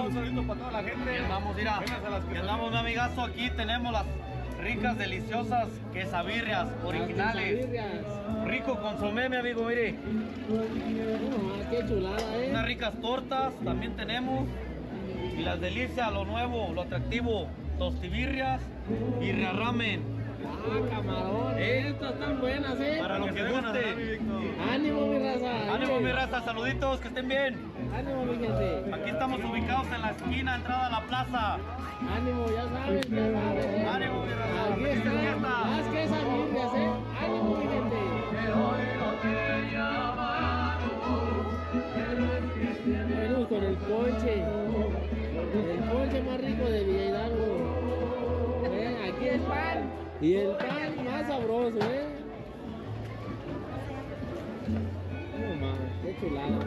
un saludito para toda la gente. Y andamos, mira, y andamos, mi amigazo, aquí tenemos las ricas, deliciosas quesabirrias originales. Rico consomé, mi amigo, mire. Qué chulada, Unas ricas tortas también tenemos. Y las delicias, lo nuevo, lo atractivo, tostibirrias y ramen. Camarón, estas están buenas, Para lo que guste. Ánimo, mi raza. Ánimo, mi raza, saluditos, que estén bien. Ánimo, mi gente. Aquí estamos ubicados en la esquina, entrada a la plaza. Ánimo, ya saben, ya saben. Ánimo, mi raza. Aquí está, más que esas birrias, Ánimo, mi gente. Venimos con el ponche más rico de Villa Hidalgo. Aquí el pan, y el pan más sabroso, No más, qué chulada.